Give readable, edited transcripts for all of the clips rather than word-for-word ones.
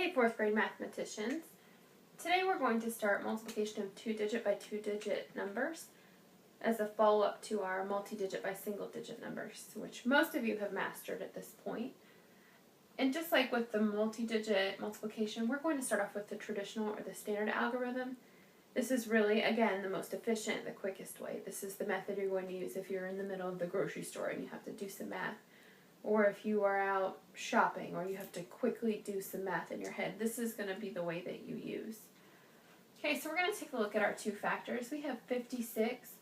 Hey, fourth grade mathematicians. Today we're going to start multiplication of 2-digit by 2-digit numbers as a follow-up to our multi-digit by single-digit numbers, which most of you have mastered at this point. And just like with the multi-digit multiplication, we're going to start off with the traditional or the standard algorithm. This is really, again, the most efficient, the quickest way. This is the method you're going to use if you're in the middle of the grocery store and you have to do some math. Or if you are out shopping or you have to quickly do some math in your head, this is going to be the way that you use. Okay, so we're going to take a look at our two factors. We have 56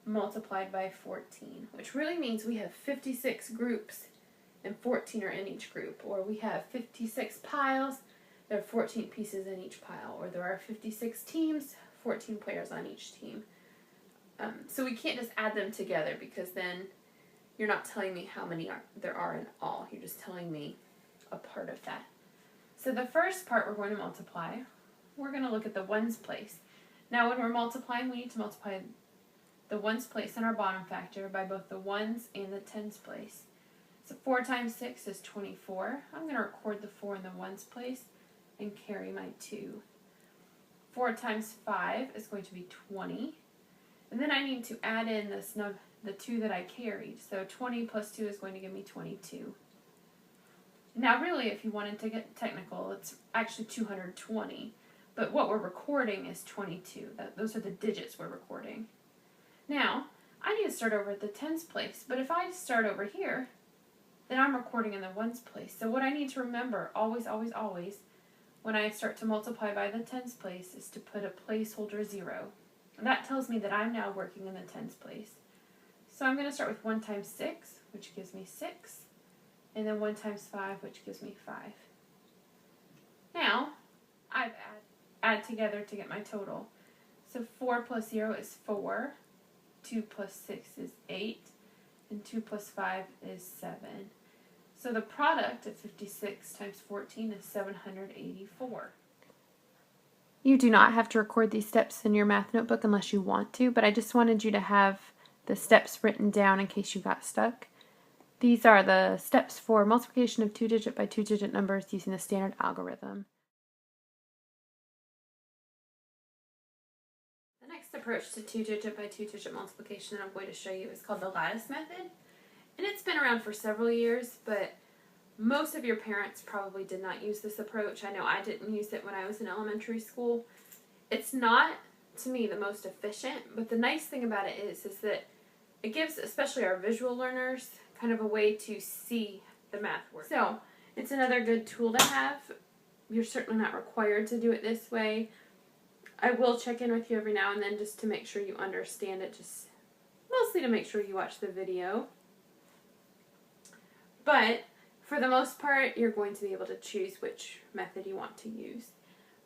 multiplied by 14, which really means we have 56 groups and 14 are in each group. Or we have 56 piles, there are 14 pieces in each pile. Or there are 56 teams, 14 players on each team. So we can't just add them together because then you're not telling me how many there are in all. You're just telling me a part of that. So the first part we're going to multiply, we're going to look at the ones place. Now when we're multiplying, we need to multiply the ones place in our bottom factor by both the ones and the tens place. So 4 times 6 is 24. I'm going to record the 4 in the ones place and carry my 2. 4 times 5 is going to be 20. And then I need to add in the 2 that I carried. So 20 plus 2 is going to give me 22. Now really, if you wanted to get technical, it's actually 220. But what we're recording is 22. Those are the digits we're recording. Now, I need to start over at the tens place. But if I start over here, then I'm recording in the ones place. So what I need to remember, always, always, always, when I start to multiply by the tens place, is to put a placeholder 0. And that tells me that I'm now working in the tens place. So I'm going to start with 1 times 6, which gives me 6, and then 1 times 5, which gives me 5. Now, I've add together to get my total. So 4 plus 0 is 4, 2 plus 6 is 8, and 2 plus 5 is 7. So the product of 56 times 14 is 784. You do not have to record these steps in your math notebook unless you want to, but I just wanted you to have the steps written down in case you got stuck. These are the steps for multiplication of 2-digit by 2-digit numbers using the standard algorithm. The next approach to 2-digit by 2-digit multiplication that I'm going to show you is called the lattice method. And it's been around for several years, but most of your parents probably did not use this approach. I know I didn't use it when I was in elementary school. It's not, to me, the most efficient, but the nice thing about it is that it gives, especially our visual learners, kind of a way to see the math work. So, it's another good tool to have. You're certainly not required to do it this way. I will check in with you every now and then just to make sure you understand it, just mostly to make sure you watch the video. But for the most part, you're going to be able to choose which method you want to use.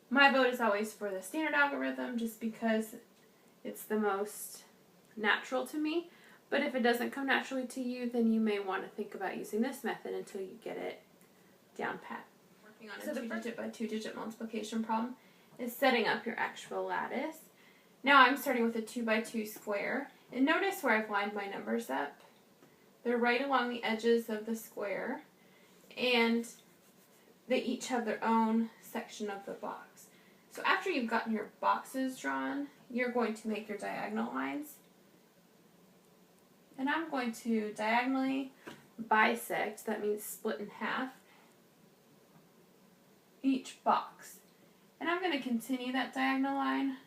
My vote is always for the standard algorithm just because it's the most natural to me. But if it doesn't come naturally to you, then you may want to think about using this method until you get it down pat. Working on a 2-digit by 2-digit multiplication problem is setting up your actual lattice. Now I'm starting with a 2 by 2 square. And notice where I've lined my numbers up. They're right along the edges of the square. And they each have their own section of the box. So after you've gotten your boxes drawn, you're going to make your diagonal lines. And I'm going to diagonally bisect, that means split in half, each box. And I'm going to continue that diagonal line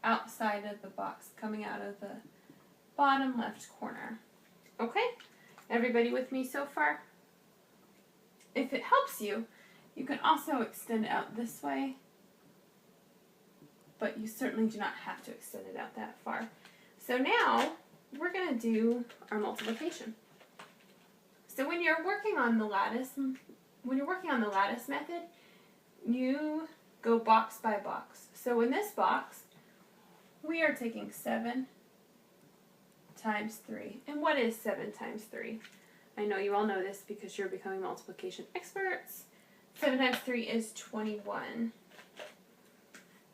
outside of the box, coming out of the bottom left corner. Okay? Everybody with me so far? If it helps you, you can also extend it out this way, but you certainly do not have to extend it out that far. So now, we're going to do our multiplication. So when you're working on the lattice method, you go box by box. So in this box, we are taking 7 times 3. And what is 7 times 3? I know you all know this because you're becoming multiplication experts. 7 times 3 is 21.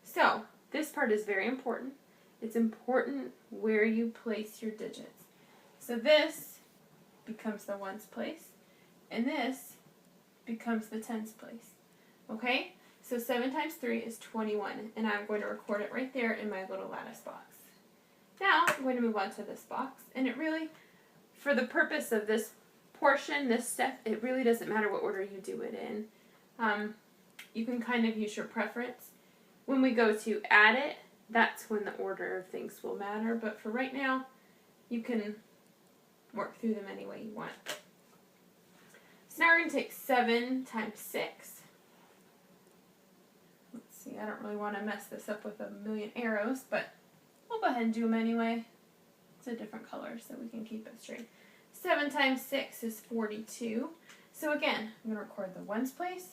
So, this part is very important. It's important where you place your digits. So this becomes the ones place, and this becomes the tens place. Okay? So 7 times 3 is 21, and I'm going to record it right there in my little lattice box. Now, I'm going to move on to this box, and it really, for the purpose of this portion, this step, it really doesn't matter what order you do it in. You can kind of use your preference. When we go to add it, that's when the order of things will matter, but for right now, you can work through them any way you want. So now we're going to take 7 times 6. Let's see, I don't really want to mess this up with a million arrows, but we'll go ahead and do them anyway. It's a different color so we can keep it straight. 7 times 6 is 42. So again, I'm going to record the ones place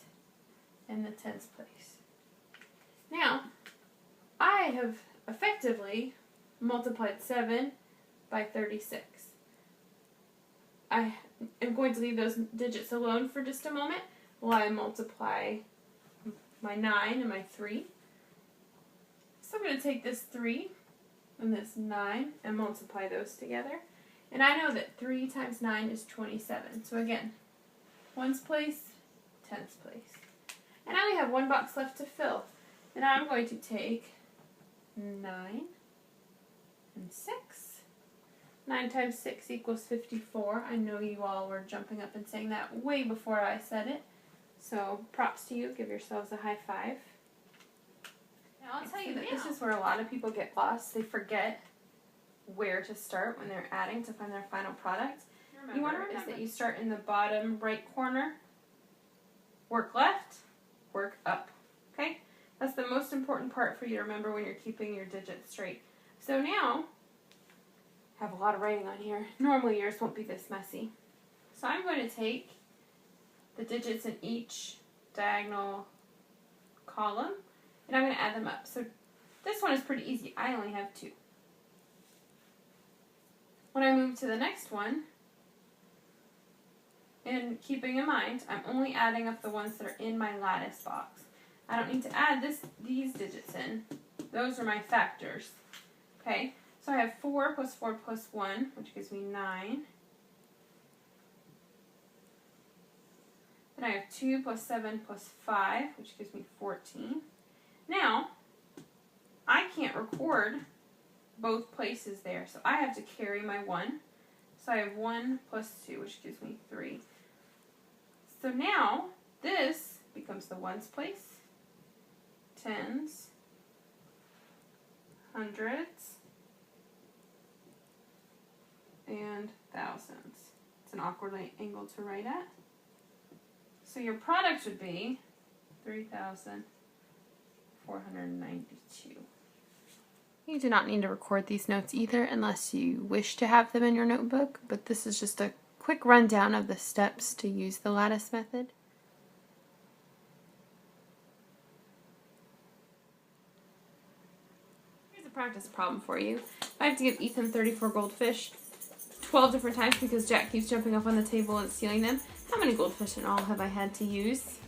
and the tens place. Now, I have effectively multiplied 7 by 36. I am going to leave those digits alone for just a moment while I multiply my 9 and my 3. So I'm going to take this 3 and this 9 and multiply those together. And I know that 3 times 9 is 27. So again, ones place, tens place. And I only have one box left to fill. And I'm going to take 9 and 6. 9 times 6 equals 54. I know you all were jumping up and saying that way before I said it. So props to you. Give yourselves a high five. Now I'll tell you that this is where a lot of people get lost. They forget where to start when they're adding to find their final product. You want to remember that you start in the bottom right corner, work left, work up. Okay? That's the most important part for you to remember when you're keeping your digits straight. So now, I have a lot of writing on here. Normally yours won't be this messy. So I'm going to take the digits in each diagonal column, and I'm going to add them up. So this one is pretty easy. I only have 2. When I move to the next one, and keeping in mind, I'm only adding up the ones that are in my lattice box. I don't need to add these digits in. Those are my factors. Okay, so I have 4 plus 4 plus 1, which gives me 9. Then I have 2 plus 7 plus 5, which gives me 14. Now, I can't record both places there, so I have to carry my 1. So I have 1 plus 2, which gives me 3. So now, this becomes the ones place, tens, hundreds, and thousands. It's an awkward angle to write at. So your product would be 3,492. You do not need to record these notes either unless you wish to have them in your notebook, but this is just a quick rundown of the steps to use the lattice method. Here's a practice problem for you. I have to give Ethan 34 goldfish 12 different times because Jack keeps jumping up on the table and stealing them. How many goldfish in all have I had to use?